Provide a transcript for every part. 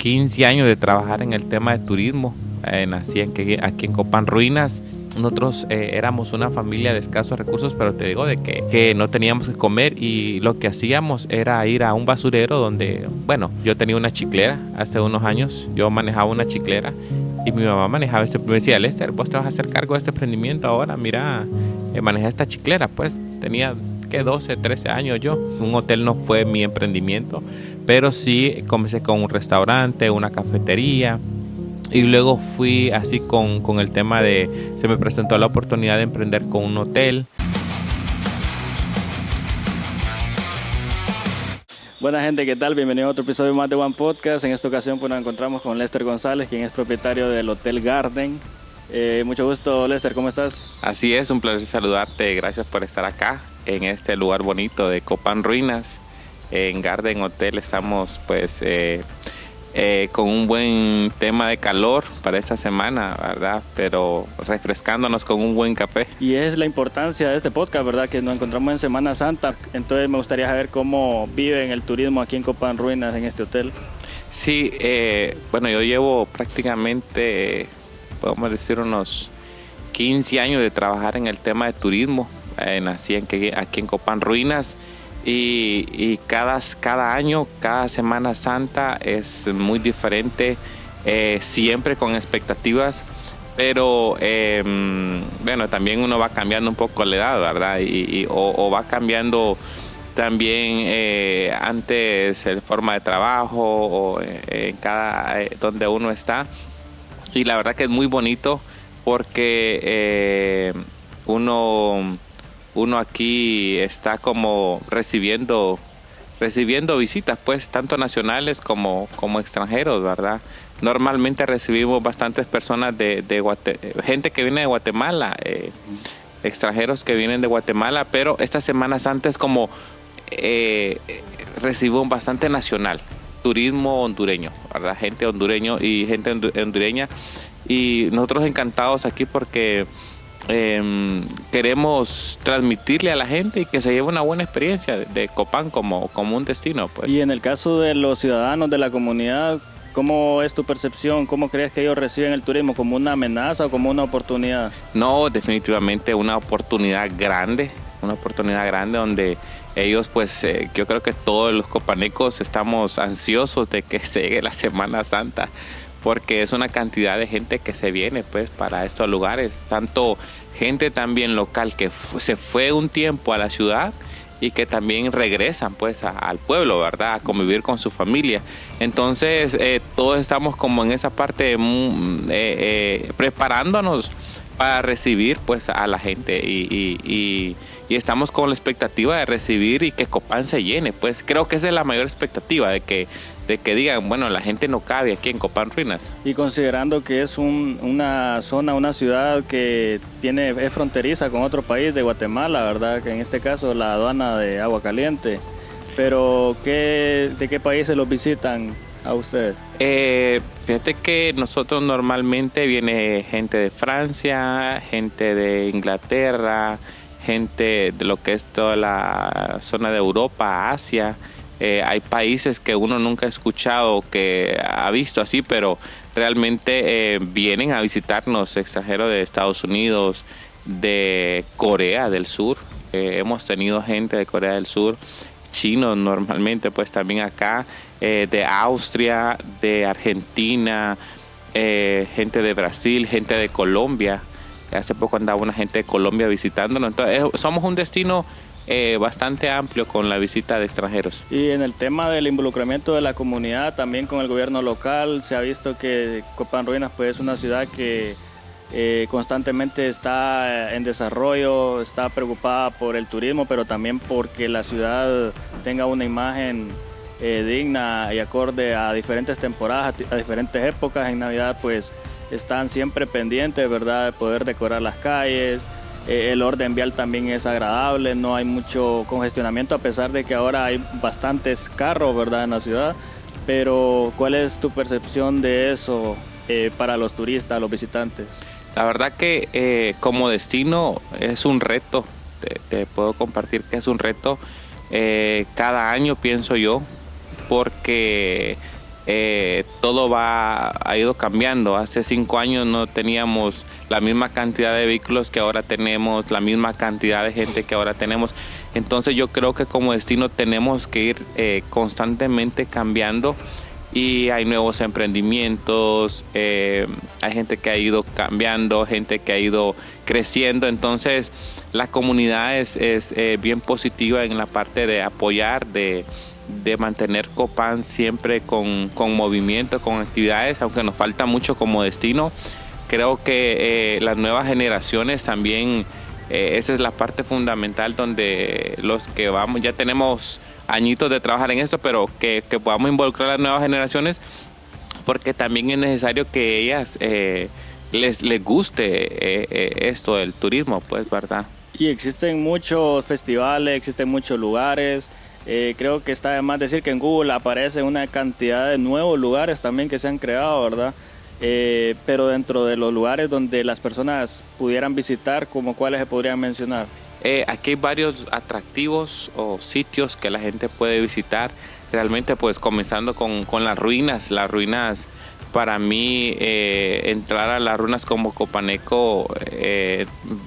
15 años de trabajar en el tema de turismo. Nací aquí en Copán Ruinas. Nosotros éramos una familia de escasos recursos, pero te digo de que no teníamos que comer, y lo que hacíamos era ir a un basurero donde, bueno, yo tenía una chiclera hace unos años, yo manejaba una chiclera y mi mamá manejaba me decía, Lester, vos te vas a hacer cargo de este emprendimiento ahora, mira, maneja esta chiclera. Pues tenía que 12, 13 años yo. Un hotel no fue mi emprendimiento, pero sí comencé con un restaurante, una cafetería. Y luego fui así con el tema se me presentó la oportunidad de emprender con un hotel. Buena gente, ¿qué tal? Bienvenido a otro episodio más de One Podcast. En esta ocasión pues, nos encontramos con Lester González, quien es propietario del Hotel Garden. Mucho gusto, Lester, ¿cómo estás? Así es, un placer saludarte. Gracias por estar acá en este lugar bonito de Copán Ruinas. En Garden Hotel estamos pues con un buen tema de calor para esta semana, ¿verdad? Pero refrescándonos con un buen café. Y es la importancia de este podcast, ¿verdad? Que nos encontramos en Semana Santa. Entonces me gustaría saber cómo viven el turismo aquí en Copán Ruinas, en este hotel. Sí, bueno, yo llevo prácticamente, podemos decir, unos 15 años de trabajar en el tema de turismo. Nací aquí en Copán Ruinas. Y cada año, cada Semana Santa es muy diferente, siempre con expectativas, pero bueno, también uno va cambiando un poco la edad, ¿verdad? O va cambiando también antes la forma de trabajo o en donde uno está. Y la verdad que es muy bonito porque uno aquí está como recibiendo visitas, pues, tanto nacionales como extranjeros, ¿verdad? Normalmente recibimos bastantes personas gente que viene de Guatemala, extranjeros que vienen de Guatemala, pero estas semanas antes como recibimos bastante nacional, turismo hondureño, ¿verdad? Gente hondureño y gente hondureña, y nosotros encantados aquí porque queremos transmitirle a la gente y que se lleve una buena experiencia de Copán como un destino, pues. Y en el caso de los ciudadanos de la comunidad, ¿cómo es tu percepción? ¿Cómo crees que ellos reciben el turismo? ¿Como una amenaza o como una oportunidad? No, definitivamente una oportunidad grande donde ellos, pues, yo creo que todos los copanecos estamos ansiosos de que se llegue la Semana Santa, porque es una cantidad de gente que se viene pues para estos lugares, tanto gente también local que se fue un tiempo a la ciudad y que también regresan pues al pueblo, ¿verdad? A convivir con su familia. Entonces todos estamos como en esa parte preparándonos para recibir pues a la gente y estamos con la expectativa de recibir y que Copán se llene. Pues creo que esa es la mayor expectativa, de que digan, bueno, la gente no cabe aquí en Copán Ruinas. Y considerando que es una ciudad que es fronteriza con otro país de Guatemala, ¿verdad? Que en este caso la aduana de Agua Caliente. Pero ¿de qué países los visitan a ustedes? Fíjate que nosotros normalmente viene gente de Francia, gente de Inglaterra, gente de lo que es toda la zona de Europa, Asia. Hay países que uno nunca ha escuchado, que ha visto así, pero realmente vienen a visitarnos extranjeros de Estados Unidos, de Corea del Sur. Hemos tenido gente de Corea del Sur, chinos normalmente, pues también acá, de Austria, de Argentina, gente de Brasil, gente de Colombia. Hace poco andaba una gente de Colombia visitándonos. Entonces, somos un destino bastante amplio con la visita de extranjeros. Y en el tema del involucramiento de la comunidad, también con el gobierno local, se ha visto que Copán Ruinas pues, es una ciudad que constantemente está en desarrollo, está preocupada por el turismo, pero también porque la ciudad tenga una imagen digna y acorde a diferentes temporadas, a diferentes épocas. En Navidad pues están siempre pendientes, ¿verdad?, de poder decorar las calles. El orden vial también es agradable, no hay mucho congestionamiento, a pesar de que ahora hay bastantes carros, ¿verdad?, en la ciudad. Pero ¿cuál es tu percepción de eso para los turistas, los visitantes? La verdad que como destino es un reto, te puedo compartir que es un reto cada año, pienso yo, porque todo ha ido cambiando. Hace 5 años no teníamos la misma cantidad de vehículos que ahora tenemos, la misma cantidad de gente que ahora tenemos. Entonces yo creo que como destino tenemos que ir constantemente cambiando, y hay nuevos emprendimientos, hay gente que ha ido cambiando, gente que ha ido creciendo. Entonces la comunidad es bien positiva en la parte de apoyar, de mantener Copán siempre con movimiento, con actividades, aunque nos falta mucho como destino. Creo que las nuevas generaciones también, esa es la parte fundamental, donde los que vamos, ya tenemos añitos de trabajar en esto, pero que podamos involucrar a las nuevas generaciones, porque también es necesario que ellas les guste esto del turismo, pues, ¿verdad? Y existen muchos festivales, existen muchos lugares. Creo que está de más decir que en Google aparece una cantidad de nuevos lugares también que se han creado, ¿verdad? Pero dentro de los lugares donde las personas pudieran visitar, ¿como cuáles se podrían mencionar? Aquí hay varios atractivos o sitios que la gente puede visitar. Realmente, pues, comenzando con las ruinas. Las ruinas, para mí, entrar a las ruinas como Copaneco,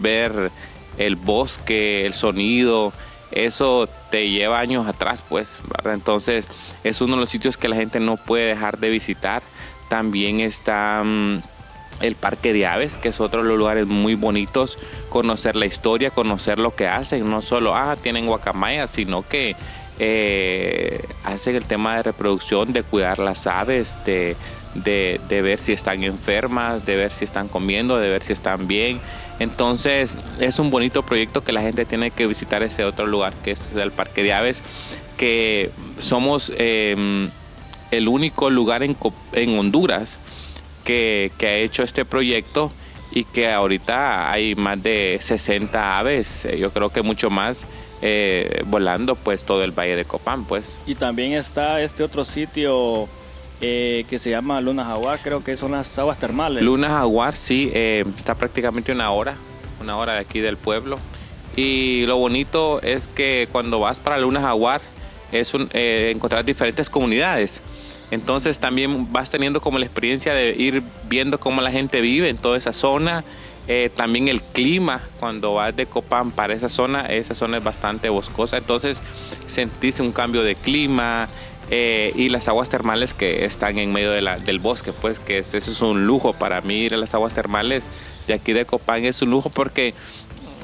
ver el bosque, el sonido, eso te lleva años atrás, pues, ¿verdad? Entonces es uno de los sitios que la gente no puede dejar de visitar. También está el Parque de Aves, que es otro de los lugares muy bonitos. Conocer la historia, conocer lo que hacen, no solo tienen guacamayas, sino que hacen el tema de reproducción, de cuidar las aves, de ver si están enfermas, de ver si están comiendo, de ver si están bien. Entonces es un bonito proyecto que la gente tiene que visitar, ese otro lugar que es el Parque de Aves, que somos el único lugar en Honduras que ha hecho este proyecto, y que ahorita hay más de 60 aves, yo creo que mucho más, volando pues todo el Valle de Copán, pues. Y también está este otro sitio que se llama Luna Jaguar, creo que son las aguas termales. Luna Jaguar, sí, está prácticamente una hora de aquí del pueblo. Y lo bonito es que cuando vas para Luna Jaguar es encontrar diferentes comunidades. Entonces también vas teniendo como la experiencia de ir viendo cómo la gente vive en toda esa zona. También el clima, cuando vas de Copán para esa zona es bastante boscosa. Entonces sentís un cambio de clima. Y las aguas termales que están en medio del bosque, pues, que eso es un lujo para mí. Ir a las aguas termales de aquí de Copán es un lujo, porque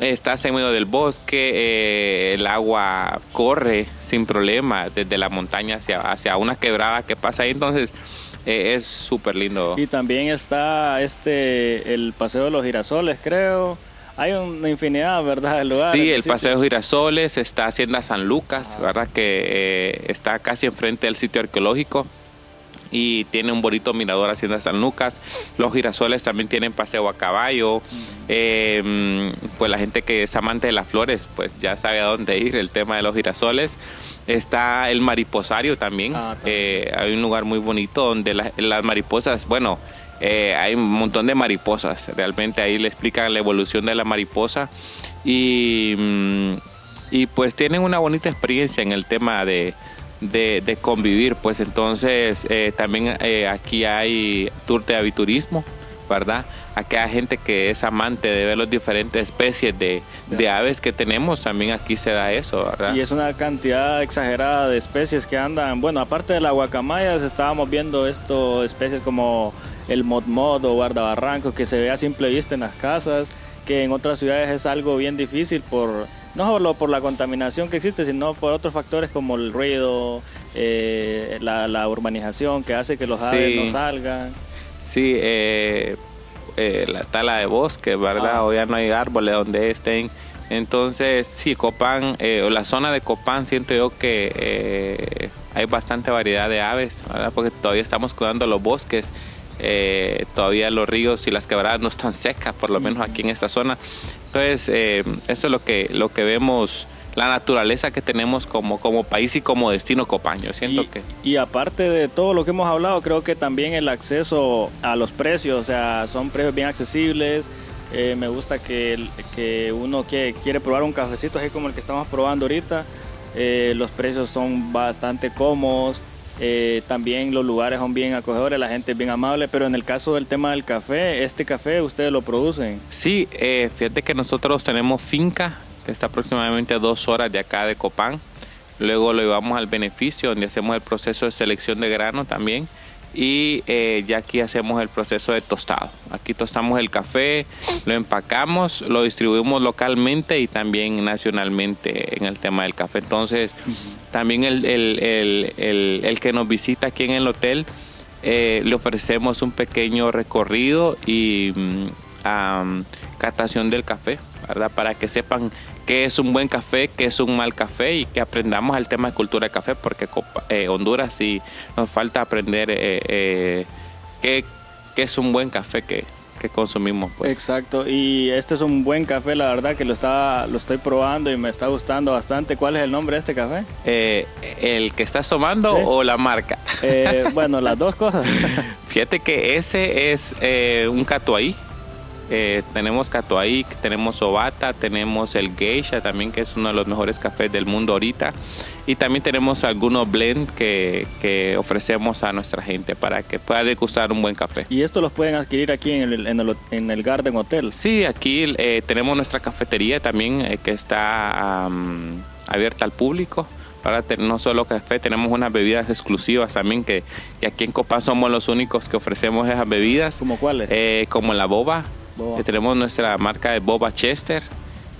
estás en medio del bosque, el agua corre sin problema desde la montaña hacia una quebrada que pasa ahí. Entonces es súper lindo. Y también está el Paseo de los Girasoles, creo. Hay una infinidad, ¿verdad?, de lugares. Sí, el Paseo de Girasoles, está Hacienda San Lucas, ¿verdad?, que está casi enfrente del sitio arqueológico, y tiene un bonito mirador Hacienda San Lucas. Los Girasoles también tienen paseo a caballo. Pues la gente que es amante de las flores, pues ya sabe a dónde ir, el tema de los girasoles. Está el mariposario también. Hay un lugar muy bonito donde las mariposas, bueno, hay un montón de mariposas. Realmente ahí le explican la evolución de la mariposa, y pues tienen una bonita experiencia en el tema de convivir, pues. Entonces también aquí hay tour de aviturismo, ¿verdad? Aquí hay gente que es amante de ver las diferentes especies de aves que tenemos. También aquí se da eso, ¿verdad? Y es una cantidad exagerada de especies que andan. Bueno, aparte de la guacamaya, estábamos viendo especies como el motmot o guardabarrancos, que se ve a simple vista en las casas, que en otras ciudades es algo bien difícil no solo por la contaminación que existe, sino por otros factores como el ruido, la urbanización que hace que los aves no salgan. Sí, la tala de bosque, ¿verdad? O ya no hay árboles donde estén. Entonces, sí, Copán, la zona de Copán, siento yo que hay bastante variedad de aves, ¿verdad? Porque todavía estamos cuidando los bosques. Todavía los ríos y las quebradas no están secas, por lo menos aquí en esta zona. Entonces eso es lo que vemos, la naturaleza que tenemos como país y como destino Copán. Yo siento y aparte de todo lo que hemos hablado, creo que también el acceso a los precios, o sea, son precios bien accesibles. Me gusta que uno que quiere probar un cafecito así como el que estamos probando ahorita, los precios son bastante cómodos. También los lugares son bien acogedores, la gente es bien amable, pero en el caso del tema del café, ¿este café ustedes lo producen? Sí, fíjate que nosotros tenemos finca que está aproximadamente a 2 horas de acá de Copán. Luego lo llevamos al beneficio, donde hacemos el proceso de selección de grano también. Y ya aquí hacemos el proceso de tostado. Aquí tostamos el café, lo empacamos, lo distribuimos localmente y también nacionalmente en el tema del café. Entonces, también el que nos visita aquí en el hotel, le ofrecemos un pequeño recorrido y catación del café, ¿verdad? Para que sepan qué es un buen café, qué es un mal café y que aprendamos el tema de cultura de café, porque Honduras sí nos falta aprender qué es un buen café que consumimos, pues. Exacto, y este es un buen café, la verdad que lo estoy probando y me está gustando bastante. ¿Cuál es el nombre de este café? ¿El que estás tomando ¿Sí? o la marca? Bueno, las dos cosas. Fíjate que ese es un Catuai. Tenemos Catuai, tenemos Obata, tenemos el Geisha también, que es uno de los mejores cafés del mundo ahorita. Y también tenemos algunos blend que ofrecemos a nuestra gente para que pueda degustar un buen café. ¿Y esto los pueden adquirir aquí en el Garden Hotel? Sí, aquí tenemos nuestra cafetería también que está abierta al público. Para no solo café, tenemos unas bebidas exclusivas también que aquí en Copán somos los únicos que ofrecemos esas bebidas. ¿Cómo cuáles? Como la boba. Tenemos nuestra marca de Boba Chester,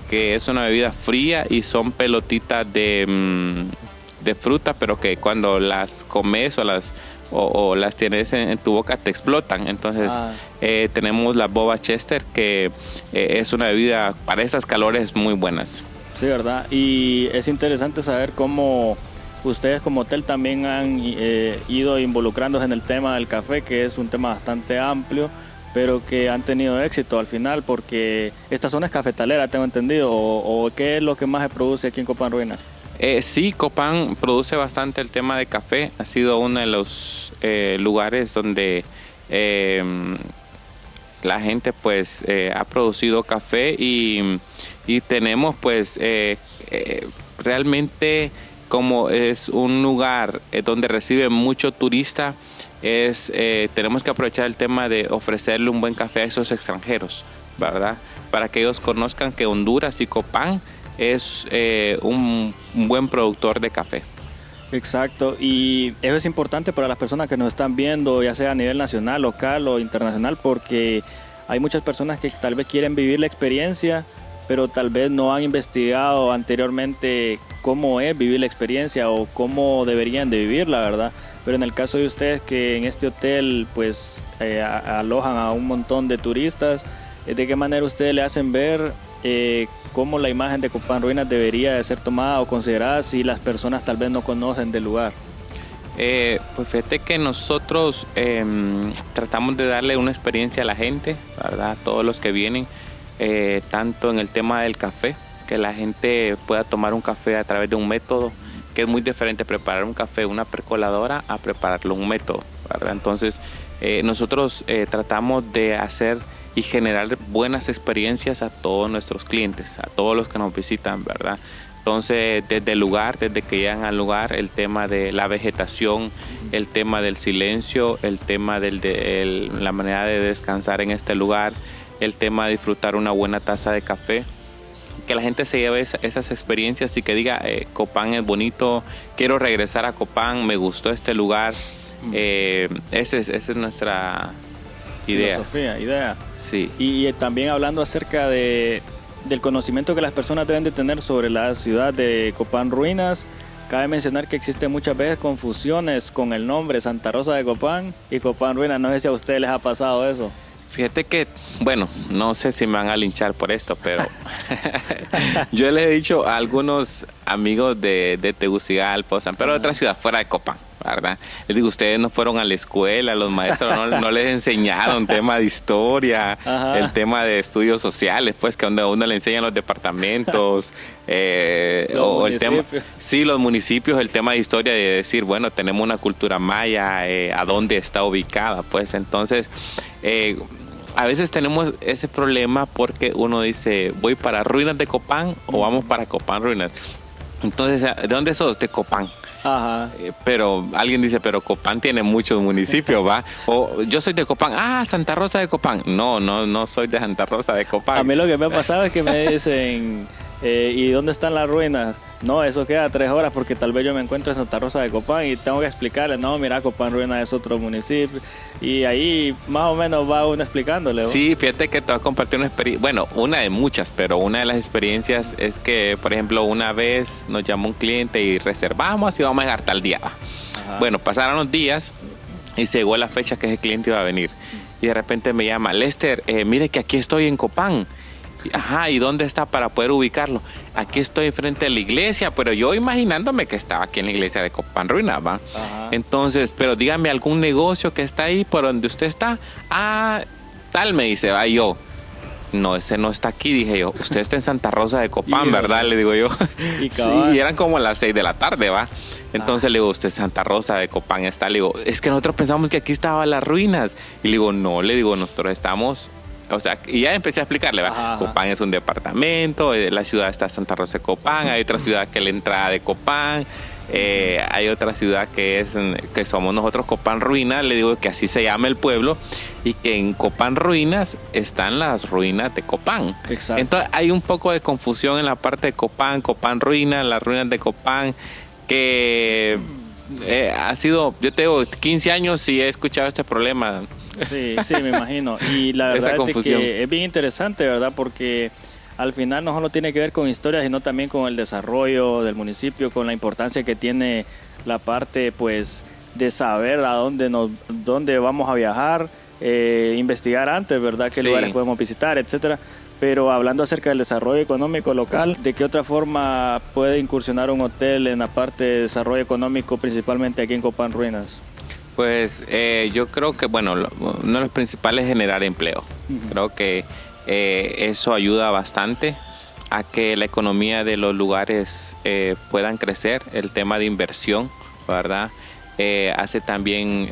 que es una bebida fría y son pelotitas de fruta, pero que cuando las comes o las tienes en tu boca te explotan. Entonces tenemos la Boba Chester, que es una bebida para estas calores muy buenas. Sí, ¿verdad? Y es interesante saber cómo ustedes como hotel también han ido involucrándose en el tema del café, que es un tema bastante amplio, pero que han tenido éxito al final, porque esta zona es cafetalera, tengo entendido, o ¿qué es lo que más se produce aquí en Copán Ruinas? Sí, Copán produce bastante el tema de café, ha sido uno de los lugares donde la gente pues ha producido café y tenemos pues realmente, como es un lugar donde recibe mucho turista, tenemos que aprovechar el tema de ofrecerle un buen café a esos extranjeros, ¿verdad? Para que ellos conozcan que Honduras y Copán es un buen productor de café. Exacto, y eso es importante para las personas que nos están viendo, ya sea a nivel nacional, local o internacional, porque hay muchas personas que tal vez quieren vivir la experiencia, pero tal vez no han investigado anteriormente cómo es vivir la experiencia o cómo deberían de vivirla, ¿verdad? Pero en el caso de ustedes, que en este hotel pues alojan a un montón de turistas, ¿de qué manera ustedes le hacen ver cómo la imagen de Copán Ruinas debería de ser tomada o considerada si las personas tal vez no conocen del lugar? Pues fíjate que nosotros tratamos de darle una experiencia a la gente, ¿verdad? Todos los que vienen, tanto en el tema del café, que la gente pueda tomar un café a través de un método, que es muy diferente preparar un café, una percoladora, a prepararlo un método, ¿verdad? Entonces, nosotros tratamos de hacer y generar buenas experiencias a todos nuestros clientes, a todos los que nos visitan, ¿verdad? Entonces, desde el lugar, desde que llegan al lugar, el tema de la vegetación, el tema del silencio, el tema de la manera de descansar en este lugar, el tema de disfrutar una buena taza de café, que la gente se lleve esas experiencias y que diga, Copán es bonito, quiero regresar a Copán, me gustó este lugar. Esa es nuestra idea. Sí. Y también hablando acerca del conocimiento que las personas deben de tener sobre la ciudad de Copán Ruinas, cabe mencionar que existen muchas veces confusiones con el nombre Santa Rosa de Copán y Copán Ruinas. No sé si a ustedes les ha pasado eso. Fíjate que, bueno, no sé si me van a linchar por esto, pero yo les he dicho a algunos amigos de Tegucigalpa, pero de otra ciudad fuera de Copán, ¿verdad? Les digo, ustedes no fueron a la escuela, los maestros no les enseñaron tema de historia, el tema de estudios sociales, pues que donde a uno le enseñan los departamentos, o el tema, sí, los municipios, el tema de historia, de decir, bueno, tenemos una cultura maya, a dónde está ubicada, pues entonces a veces tenemos ese problema porque uno dice, voy para Ruinas de Copán o vamos para Copán Ruinas. Entonces, ¿de dónde sos? De Copán. Ajá. Pero alguien dice, pero Copán tiene muchos municipios, ¿va? O yo soy de Copán, Santa Rosa de Copán. No soy de Santa Rosa de Copán. A mí lo que me ha pasado es que me dicen, ¿y dónde están las ruinas? No, eso queda 3 horas porque tal vez yo me encuentro en Santa Rosa de Copán y tengo que explicarle, no, mira, Copán Ruinas es otro municipio. Y ahí más o menos va uno explicándole. Sí, fíjate que te voy a compartir una experiencia, bueno, una de muchas, pero una de las experiencias es que, por ejemplo, una vez nos llamó un cliente y reservamos y vamos a llegar tal día. Ajá. Bueno, pasaron los días y se llegó la fecha que ese cliente iba a venir. Y de repente me llama, Lester, mire que aquí estoy en Copán. Ajá, ¿y dónde está para poder ubicarlo? Aquí estoy frente a la iglesia, pero yo imaginándome que estaba aquí en la iglesia de Copán Ruinas, ¿va? Ajá. Entonces, pero dígame algún negocio que está ahí por donde usted está. Tal me dice, va, yo. No, ese no está aquí, dije yo. Usted está en Santa Rosa de Copán, ¿verdad? Le digo yo. Sí, eran como las 6 de la tarde, ¿va? Entonces le digo, usted es Santa Rosa de Copán está. Le digo, es que nosotros pensamos que aquí estaban las ruinas. Y le digo, no, le digo, nosotros estamos... O sea, y ya empecé a explicarle, ¿va? Ajá. Copán es un departamento, la ciudad está Santa Rosa de Copán, hay otra ciudad que es la entrada de Copán, hay otra ciudad que somos nosotros Copán Ruinas, le digo que así se llama el pueblo, y que en Copán Ruinas están las ruinas de Copán. Exacto. Entonces hay un poco de confusión en la parte de Copán Ruinas, las ruinas de Copán, que ha sido, yo tengo 15 años y he escuchado este problema. Sí, me imagino. Y la verdad es que es bien interesante, ¿verdad? Porque al final no solo tiene que ver con historia, sino también con el desarrollo del municipio, con la importancia que tiene la parte, pues, de saber a dónde vamos a viajar, investigar antes, ¿verdad? Qué lugares podemos visitar, etcétera. Pero hablando acerca del desarrollo económico local, ¿de qué otra forma puede incursionar un hotel en la parte de desarrollo económico, principalmente aquí en Copán Ruinas? Pues yo creo que, bueno, uno de los principales es generar empleo. Uh-huh. Creo que eso ayuda bastante a que la economía de los lugares puedan crecer. El tema de inversión, ¿verdad? Hace también,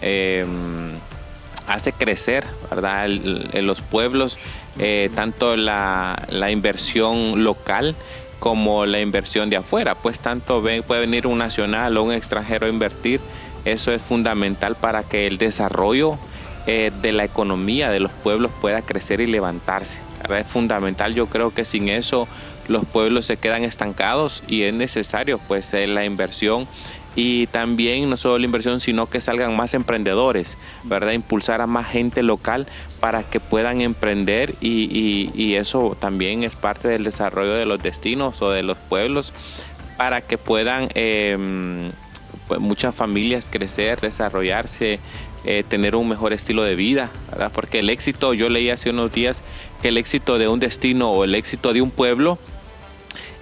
hace crecer, ¿verdad? En los pueblos, tanto la inversión local como la inversión de afuera. Pues tanto puede venir un nacional o un extranjero a invertir. Eso es fundamental para que el desarrollo de la economía de los pueblos pueda crecer y levantarse, ¿verdad? Es fundamental. Yo creo que sin eso los pueblos se quedan estancados y es necesario pues la inversión, y también no solo la inversión, sino que salgan más emprendedores, ¿verdad? Impulsar a más gente local para que puedan emprender, y eso también es parte del desarrollo de los destinos o de los pueblos, para que puedan muchas familias crecer, desarrollarse, tener un mejor estilo de vida, ¿verdad? Porque el éxito, yo leí hace unos días que el éxito de un destino o el éxito de un pueblo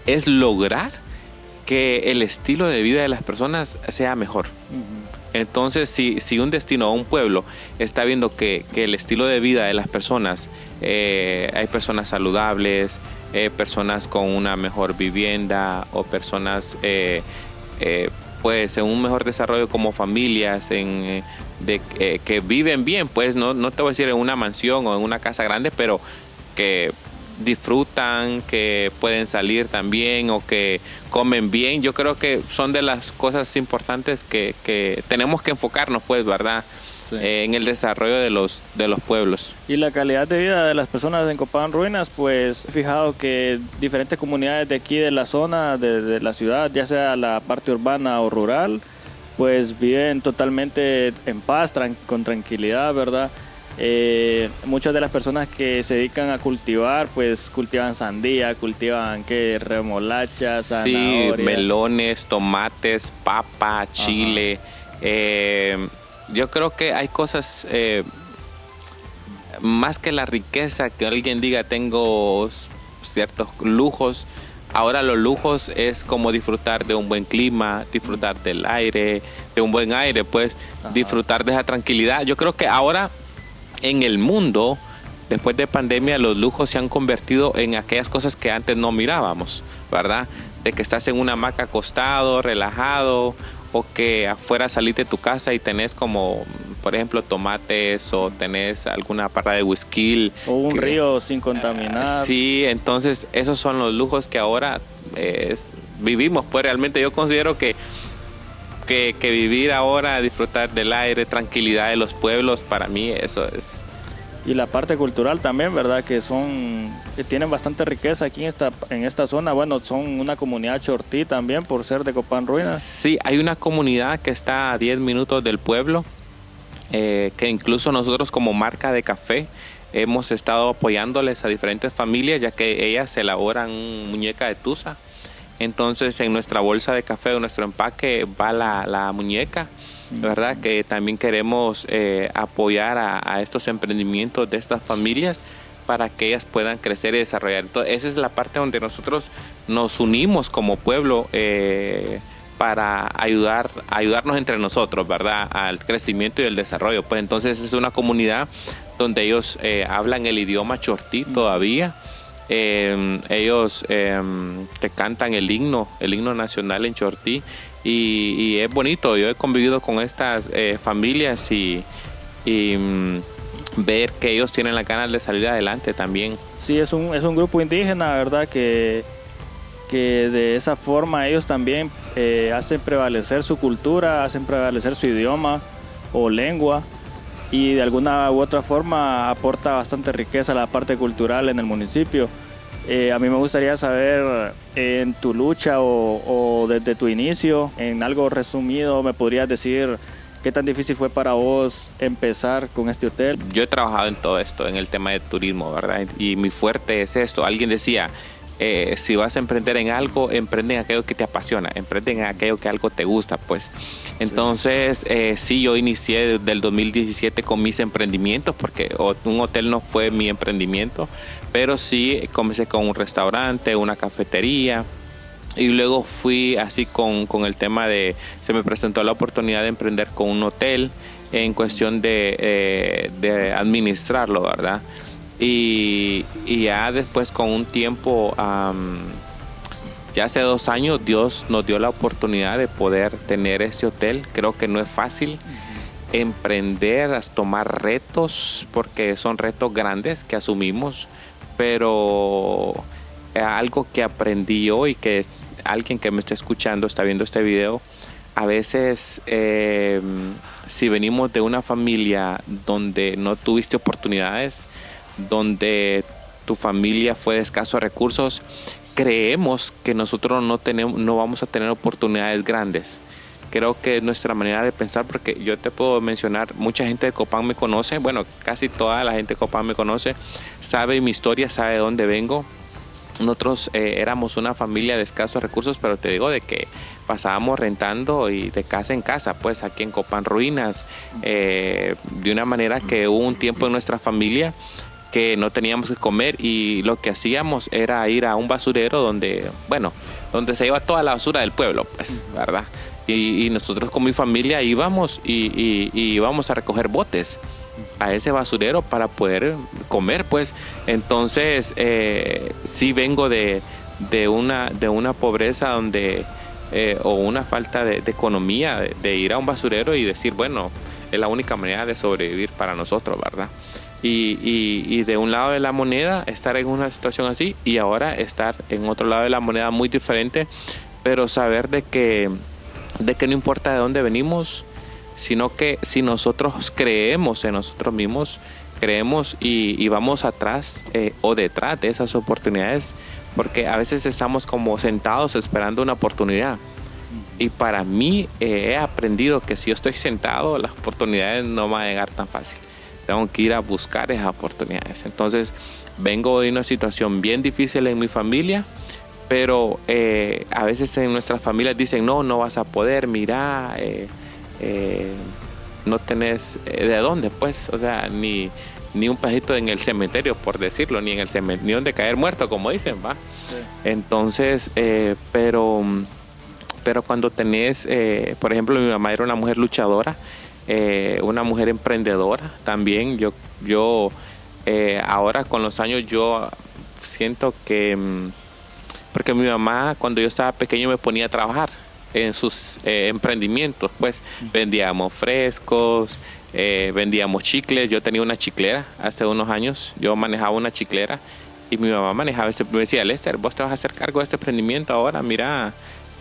es lograr que el estilo de vida de las personas sea mejor. Uh-huh. Entonces, si un destino o un pueblo está viendo que el estilo de vida de las personas, hay personas saludables, personas con una mejor vivienda, o personas pues en un mejor desarrollo como familias, que viven bien, pues no te voy a decir en una mansión o en una casa grande, pero que disfrutan, que pueden salir también, o que comen bien. Yo creo que son de las cosas importantes que tenemos que enfocarnos, pues, ¿verdad? Sí. En el desarrollo de los pueblos. Y la calidad de vida de las personas en Copán Ruinas, pues he fijado que diferentes comunidades de aquí de la zona, de la ciudad, ya sea la parte urbana o rural, pues viven totalmente en paz, con tranquilidad, ¿verdad? Muchas de las personas que se dedican a cultivar, pues cultivan sandía, cultivan remolacha, zanahoria. Sí, melones, tomates, papa, chile. Yo creo que hay cosas, más que la riqueza, que alguien diga tengo ciertos lujos. Ahora los lujos es como disfrutar de un buen clima, disfrutar del aire, de un buen aire, pues. Ajá. Disfrutar de esa tranquilidad. Yo creo que ahora en el mundo, después de pandemia, los lujos se han convertido en aquellas cosas que antes no mirábamos, ¿verdad? De que estás en una hamaca acostado, relajado, o que afuera saliste de tu casa y tenés como, por ejemplo, tomates, o tenés alguna parra de whisky. O un río sin contaminar. Sí, entonces esos son los lujos que ahora vivimos. Pues realmente yo considero que que vivir ahora, disfrutar del aire, tranquilidad de los pueblos, para mí eso es. Y la parte cultural también, ¿verdad? Que tienen bastante riqueza aquí en esta zona. Bueno, son una comunidad chortí también por ser de Copán Ruinas. Sí, hay una comunidad que está a 10 minutos del pueblo, que incluso nosotros como marca de café hemos estado apoyándoles a diferentes familias, ya que ellas elaboran muñeca de tusa. Entonces en nuestra bolsa de café, en nuestro empaque, va la muñeca, ¿verdad? Que también queremos apoyar a estos emprendimientos de estas familias para que ellas puedan crecer y desarrollar. Entonces esa es la parte donde nosotros nos unimos como pueblo para ayudarnos entre nosotros, ¿verdad? Al crecimiento y el desarrollo. Pues entonces es una comunidad donde ellos hablan el idioma chortí todavía. Ellos te cantan el himno nacional en chortí y es bonito. Yo he convivido con estas familias y ver que ellos tienen las ganas de salir adelante también. Sí, es un grupo indígena, ¿verdad? Que de esa forma ellos también hacen prevalecer su cultura, hacen prevalecer su idioma o lengua, y de alguna u otra forma aporta bastante riqueza a la parte cultural en el municipio. A mí me gustaría saber, en tu lucha o desde tu inicio, en algo resumido, ¿me podrías decir qué tan difícil fue para vos empezar con este hotel? Yo he trabajado en todo esto, en el tema de turismo, ¿verdad? Y mi fuerte es esto. Alguien decía, si vas a emprender en algo, emprende en aquello que te apasiona, emprende en aquello que algo te gusta, pues. Entonces, sí, yo inicié desde el 2017 con mis emprendimientos, porque un hotel no fue mi emprendimiento, pero sí comencé con un restaurante, una cafetería, y luego fui así con el tema se me presentó la oportunidad de emprender con un hotel en cuestión de administrarlo, ¿verdad? Y ya después, con un tiempo, ya hace 2 años, Dios nos dio la oportunidad de poder tener ese hotel. Creo que no es fácil emprender, tomar retos, porque son retos grandes que asumimos, pero algo que aprendí yo, y que alguien que me está escuchando, está viendo este video, a veces si venimos de una familia donde no tuviste oportunidades, donde tu familia fue de escasos recursos, creemos que nosotros no vamos a tener oportunidades grandes. Creo que es nuestra manera de pensar, porque yo te puedo mencionar, mucha gente de Copán me conoce, bueno, casi toda la gente de Copán me conoce, sabe mi historia, sabe de dónde vengo. Nosotros éramos una familia de escasos recursos, pero te digo de que pasábamos rentando y de casa en casa, pues aquí en Copán Ruinas, de una manera que hubo un tiempo en nuestra familia que no teníamos que comer, y lo que hacíamos era ir a un basurero donde se iba toda la basura del pueblo, pues, ¿verdad? Y nosotros con mi familia íbamos y íbamos a recoger botes a ese basurero para poder comer, pues. Entonces sí vengo de una pobreza donde o una falta de economía, de ir a un basurero y decir, bueno, es la única manera de sobrevivir para nosotros, ¿verdad? Y de un lado de la moneda estar en una situación así, y ahora estar en otro lado de la moneda muy diferente, pero saber de que no importa de dónde venimos, sino que si nosotros creemos en nosotros mismos, creemos y vamos atrás o detrás de esas oportunidades, porque a veces estamos como sentados esperando una oportunidad. Y para mí he aprendido que si yo estoy sentado, las oportunidades no van a llegar tan fácil. Tengo que ir a buscar esas oportunidades. Entonces vengo de una situación bien difícil en mi familia, pero a veces en nuestras familias dicen, no vas a poder, mira, no tenés de dónde, pues, o sea, ni un pajito en el cementerio, por decirlo, ni donde caer muerto, como dicen, ¿va? Sí. Entonces, pero cuando tenés, por ejemplo, mi mamá era una mujer luchadora, una mujer emprendedora también. Yo ahora con los años yo siento que, porque mi mamá cuando yo estaba pequeño me ponía a trabajar en sus emprendimientos, pues vendíamos frescos, vendíamos chicles. Yo tenía una chiclera hace unos años, yo manejaba una chiclera y mi mamá manejaba me decía, Lester, vos te vas a hacer cargo de este emprendimiento ahora, mira,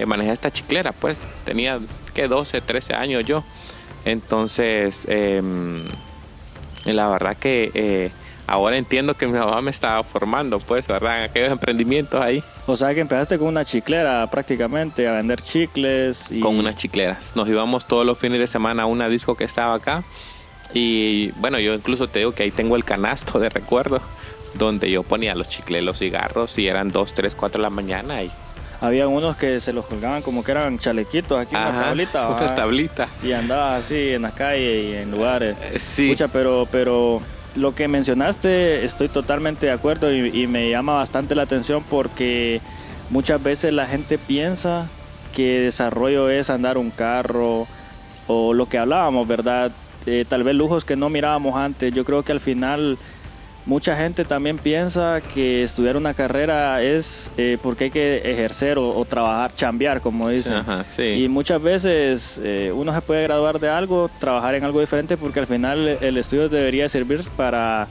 manejé esta chiclera, pues tenía que 12, 13 años yo. Entonces, la verdad que ahora entiendo que mi mamá me estaba formando, pues, ¿verdad? En aquellos emprendimientos ahí. O sea que empezaste con una chiclera prácticamente a vender chicles. Con unas chicleras. Nos íbamos todos los fines de semana a una disco que estaba acá. Y bueno, yo incluso te digo que ahí tengo el canasto de recuerdo donde yo ponía los chicles, los cigarros, y eran 2, 3, 4 de la mañana. Y había unos que se los colgaban como que eran chalequitos aquí, ajá, una tablita. Una tablita. Y andabas así en la calle y en lugares. Sí. Escucha, pero lo que mencionaste estoy totalmente de acuerdo y me llama bastante la atención porque muchas veces la gente piensa que desarrollo es andar un carro o lo que hablábamos, ¿verdad? Tal vez lujos que no mirábamos antes. Yo creo que al final mucha gente también piensa que estudiar una carrera es porque hay que ejercer o trabajar, chambear, como dicen. Ajá, sí. Y muchas veces uno se puede graduar de algo, trabajar en algo diferente, porque al final el estudio debería servir para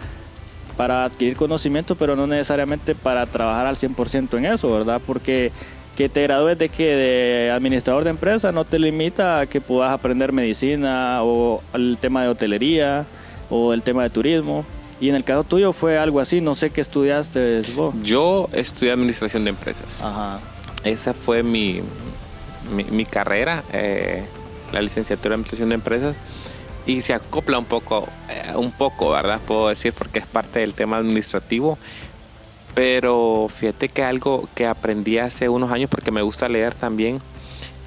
adquirir conocimiento, pero no necesariamente para trabajar al 100% en eso, ¿verdad? Porque que te gradúes de administrador de empresa no te limita a que puedas aprender medicina o el tema de hotelería o el tema de turismo. Y en el caso tuyo fue algo así, no sé qué estudiaste vos. Yo estudié administración de empresas. Ajá. Esa fue mi carrera, la licenciatura en administración de empresas. Y se acopla un poco, ¿verdad? Puedo decir, porque es parte del tema administrativo. Pero fíjate que algo que aprendí hace unos años, porque me gusta leer también,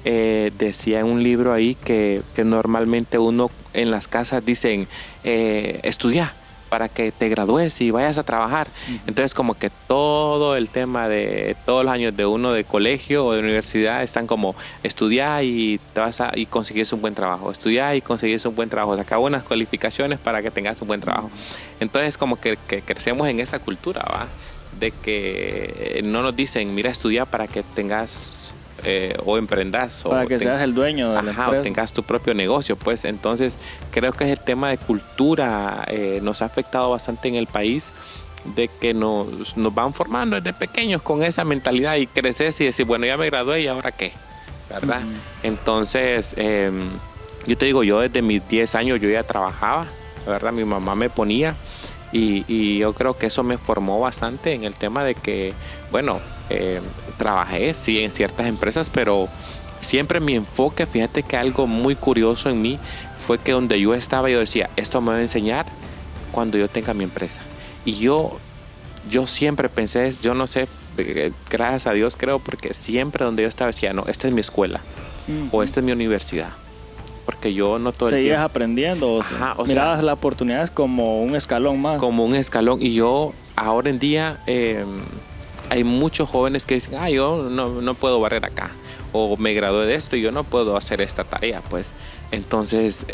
decía en un libro ahí que normalmente uno en las casas dicen, estudia para que te gradúes y vayas a trabajar. Entonces como que todo el tema de todos los años de uno de colegio o de universidad están como estudiar y te vas y consigues un buen trabajo, estudiar y consigues un buen trabajo, saca buenas cualificaciones para que tengas un buen trabajo. Entonces como que crecemos en esa cultura, ¿va? De que no nos dicen, mira, estudia para que tengas o emprendas para que seas el dueño de la empresa, o tengas tu propio negocio, pues. Entonces creo que es el tema de cultura, nos ha afectado bastante en el país, de que nos van formando desde pequeños con esa mentalidad y creces y decir, bueno, ya me gradué y ahora qué, ¿verdad? Entonces yo te digo, yo desde mis 10 años yo ya trabajaba, ¿verdad? Mi mamá me ponía y yo creo que eso me formó bastante en el tema de que, bueno, trabajé sí en ciertas empresas, pero siempre mi enfoque, fíjate que algo muy curioso en mí fue que donde yo estaba yo decía, esto me va a enseñar cuando yo tenga mi empresa. Y yo siempre pensé, yo no sé, gracias a Dios creo, porque siempre donde yo estaba decía, no, esta es mi escuela o esta es mi universidad. Porque yo no todo el tiempo. Seguías aprendiendo, mirabas las oportunidades como un escalón más. Como un escalón. Y yo ahora en día hay muchos jóvenes que dicen, yo no puedo barrer acá. O me gradué de esto y yo no puedo hacer esta tarea. Pues entonces,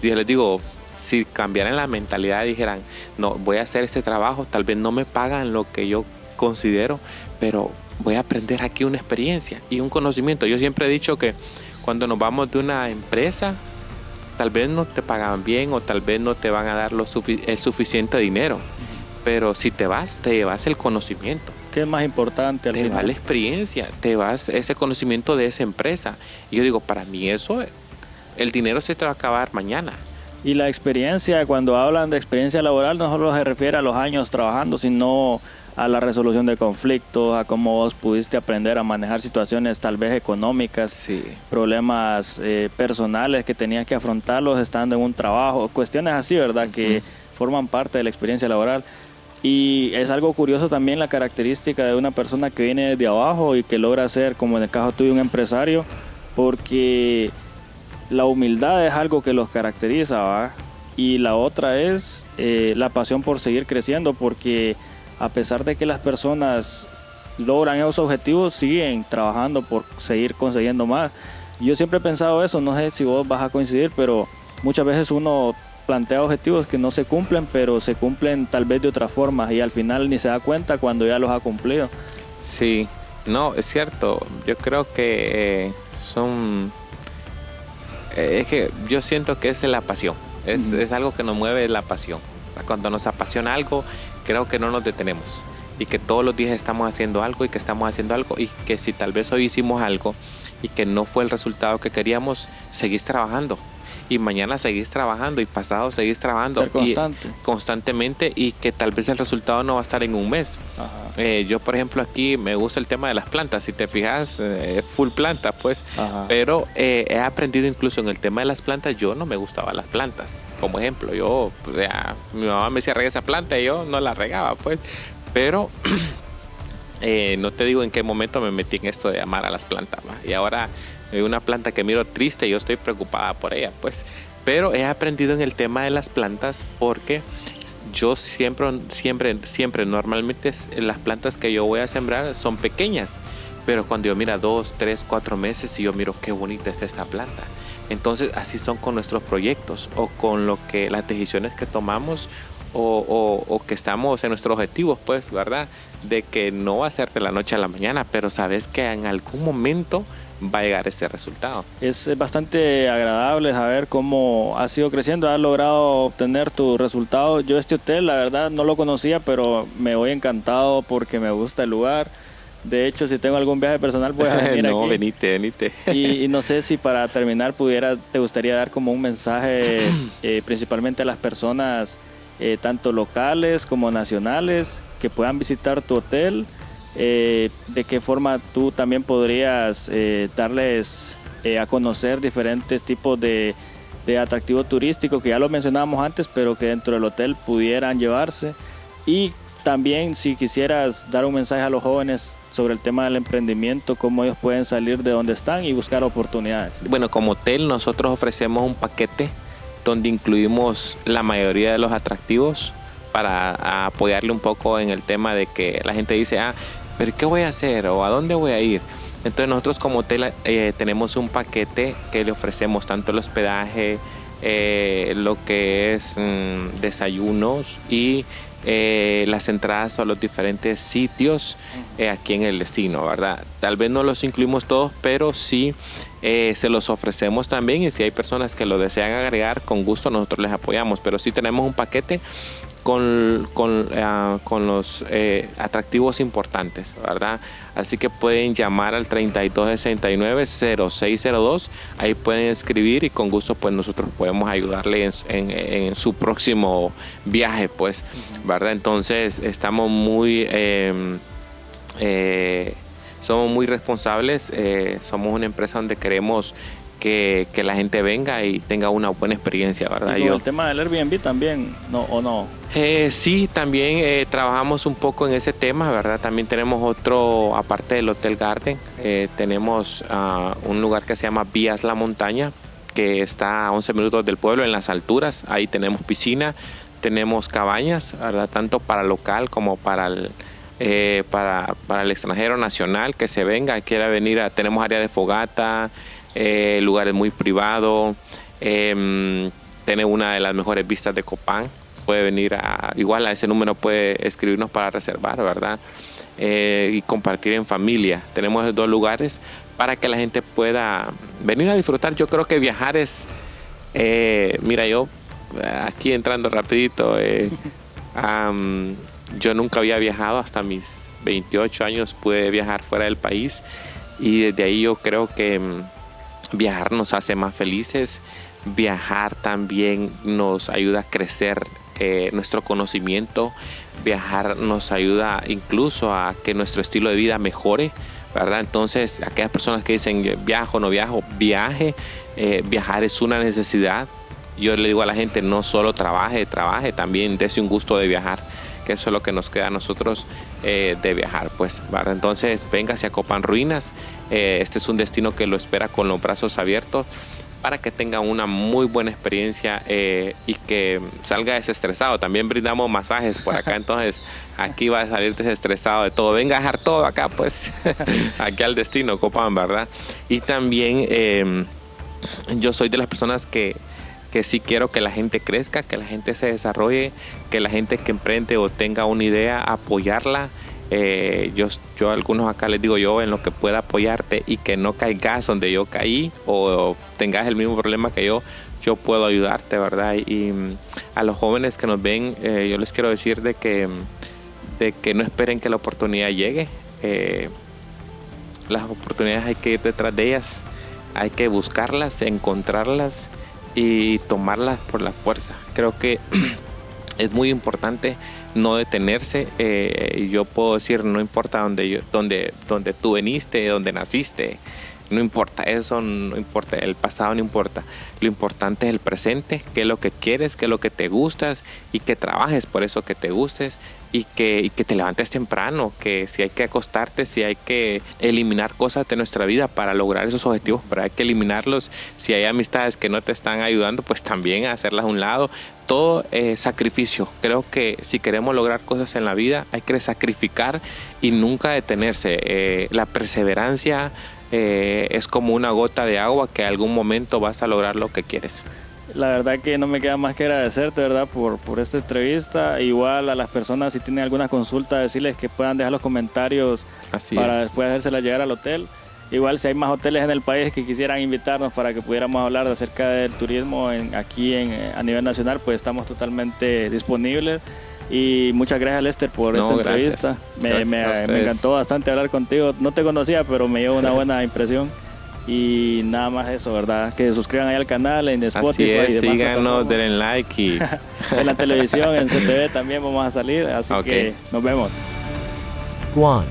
yo les digo, si cambiaran la mentalidad y dijeran, no, voy a hacer este trabajo, tal vez no me pagan lo que yo considero, pero voy a aprender aquí una experiencia y un conocimiento. Yo siempre he dicho que cuando nos vamos de una empresa, tal vez no te pagan bien o tal vez no te van a dar el suficiente dinero. Pero si te llevas el conocimiento. ¿Qué es más importante al final? Te va la experiencia, te vas ese conocimiento de esa empresa. Y yo digo, para mí eso, el dinero se te va a acabar mañana. Y la experiencia, cuando hablan de experiencia laboral, no solo se refiere a los años trabajando, sino a la resolución de conflictos, a cómo vos pudiste aprender a manejar situaciones tal vez económicas, sí, problemas personales que tenías que afrontarlos estando en un trabajo, cuestiones así, ¿verdad? Que forman parte de la experiencia laboral. Y es algo curioso también la característica de una persona que viene desde abajo y que logra ser, como en el caso tuyo, un empresario, porque la humildad es algo que los caracteriza, ¿va? Y la otra es la pasión por seguir creciendo, porque a pesar de que las personas logran esos objetivos, siguen trabajando por seguir consiguiendo más. Yo siempre he pensado eso, no sé si vos vas a coincidir, pero muchas veces uno plantea objetivos que no se cumplen, pero se cumplen tal vez de otras formas y al final ni se da cuenta cuando ya los ha cumplido. Sí, no, es cierto. Yo creo que es que yo siento que es la pasión. Es algo que nos mueve, la pasión. Cuando nos apasiona algo, creo que no nos detenemos. y que todos los días estamos haciendo algo y que estamos haciendo algo y que si tal vez hoy hicimos algo y que no fue el resultado que queríamos, seguís trabajando. Y mañana seguís trabajando y pasado seguís trabajando. Ser constante. Constantemente, y que tal vez el resultado no va a estar en un mes. Yo, por ejemplo, aquí me gusta el tema de las plantas. Si te fijas, full planta, pues. Pero he aprendido incluso en el tema de las plantas. Yo no me gustaban las plantas. Como ejemplo, yo, pues, mi mamá me decía rega esa planta y yo no la regaba, pues. Pero no te digo en qué momento me metí en esto de amar a las plantas, ¿va? Y ahora una planta que miro triste, yo estoy preocupada por ella, pues. Pero he aprendido en el tema de las plantas porque yo siempre, normalmente las plantas que yo voy a sembrar son pequeñas. Pero cuando yo miro 2, 3, 4 meses y yo miro qué bonita está esta planta. Entonces así son con nuestros proyectos o con las decisiones que tomamos o que estamos en nuestros objetivos, pues, ¿verdad? De que no va a ser de la noche a la mañana, pero sabes que en algún momento va a llegar ese resultado. Es bastante agradable saber cómo has ido creciendo, has logrado obtener tu resultado. Yo este hotel, la verdad, no lo conocía, pero me voy encantado porque me gusta el lugar. De hecho, si tengo algún viaje personal, voy a venir no, aquí. venite. Y no sé si para terminar te gustaría dar como un mensaje principalmente a las personas, tanto locales como nacionales, que puedan visitar tu hotel. De qué forma tú también podrías darles a conocer diferentes tipos de atractivo turístico que ya lo mencionábamos antes, pero que dentro del hotel pudieran llevarse. Y también si quisieras dar un mensaje a los jóvenes sobre el tema del emprendimiento, cómo ellos pueden salir de donde están y buscar oportunidades. Bueno, como hotel nosotros ofrecemos un paquete donde incluimos la mayoría de los atractivos para apoyarle un poco en el tema de que la gente dice, pero ¿qué voy a hacer? ¿O a dónde voy a ir? Entonces nosotros como hotel tenemos un paquete que le ofrecemos tanto el hospedaje, lo que es desayunos y las entradas a los diferentes sitios aquí en el destino, ¿verdad? Tal vez no los incluimos todos, pero sí se los ofrecemos también, y si hay personas que lo desean agregar, con gusto nosotros les apoyamos, pero sí tenemos un paquete con los atractivos importantes, ¿verdad? Así que pueden llamar al 3269-0602, ahí pueden escribir y con gusto pues nosotros podemos ayudarle en su próximo viaje, pues, ¿verdad? Entonces estamos somos muy responsables, somos una empresa donde queremos que la gente venga y tenga una buena experiencia, ¿verdad? ¿Y con el tema del Airbnb también, o no? Sí, también trabajamos un poco en ese tema, ¿verdad? También tenemos otro, aparte del Hotel Garden, tenemos un lugar que se llama Vías La Montaña, que está a 11 minutos del pueblo, en las alturas. Ahí tenemos piscina, tenemos cabañas, ¿verdad? Tanto para local como para el extranjero nacional que se venga, quiera venir. Tenemos área de fogata, lugares muy privados, tiene una de las mejores vistas de Copán. Puede venir igual a ese número, puede escribirnos para reservar, ¿verdad? Y compartir en familia. Tenemos esos 2 lugares para que la gente pueda venir a disfrutar. Yo creo que viajar es, mira, yo aquí entrando rapidito, yo nunca había viajado. Hasta mis 28 años pude viajar fuera del país, y desde ahí yo creo que viajar nos hace más felices. Viajar también nos ayuda a crecer nuestro conocimiento. Viajar nos ayuda incluso a que nuestro estilo de vida mejore, ¿verdad? Entonces, aquellas personas que dicen viajo, no viajo, viaje. Viajar es una necesidad. Yo le digo a la gente, no solo trabaje, también dése un gusto de viajar, que eso es lo que nos queda a nosotros de viajar, pues, ¿verdad? Entonces, véngase a Copán Ruinas. Este es un destino que lo espera con los brazos abiertos para que tenga una muy buena experiencia y que salga desestresado. También brindamos masajes por acá, entonces aquí va a salir desestresado de todo. Venga a dejar todo acá, pues, aquí al destino, Copán, ¿verdad? Y también yo soy de las personas que sí quiero que la gente crezca, que la gente se desarrolle, que la gente que emprende o tenga una idea, apoyarla. Yo a algunos acá les digo, yo en lo que pueda apoyarte y que no caigas donde yo caí o tengas el mismo problema que yo puedo ayudarte, ¿verdad? Y a los jóvenes que nos ven, yo les quiero decir de que de que no esperen que la oportunidad llegue. Las oportunidades hay que ir detrás de ellas, hay que buscarlas, encontrarlas y tomarlas por la fuerza. Creo que es muy importante no detenerse. Yo puedo decir, no importa donde tú veniste, donde naciste, no importa eso, no importa, el pasado no importa. Lo importante es el presente, qué es lo que quieres, qué es lo que te gustas, y que trabajes por eso que te gustes, y que te levantes temprano, que si hay que acostarte, si hay que eliminar cosas de nuestra vida para lograr esos objetivos, pero hay que eliminarlos. Si hay amistades que no te están ayudando, pues también hacerlas a un lado. Todo sacrificio. Creo que si queremos lograr cosas en la vida, hay que sacrificar y nunca detenerse. La perseverancia es como una gota de agua, que en algún momento vas a lograr lo que quieres. La verdad que no me queda más que agradecerte, ¿verdad?, por esta entrevista. Igual a las personas, si tienen alguna consulta, decirles que puedan dejar los comentarios para después hacérselas llegar al hotel. Igual si hay más hoteles en el país que quisieran invitarnos para que pudiéramos hablar acerca del turismo a nivel nacional, pues estamos totalmente disponibles. Y muchas gracias, Lester, por esta entrevista. Me encantó bastante hablar contigo. No te conocía, pero me dio una buena impresión. Y nada más eso, ¿verdad? Que se suscriban ahí al canal en Spotify. Así es, y demás, síganos, denle like y... en la televisión, en CTV también vamos a salir, así que nos vemos. Guan.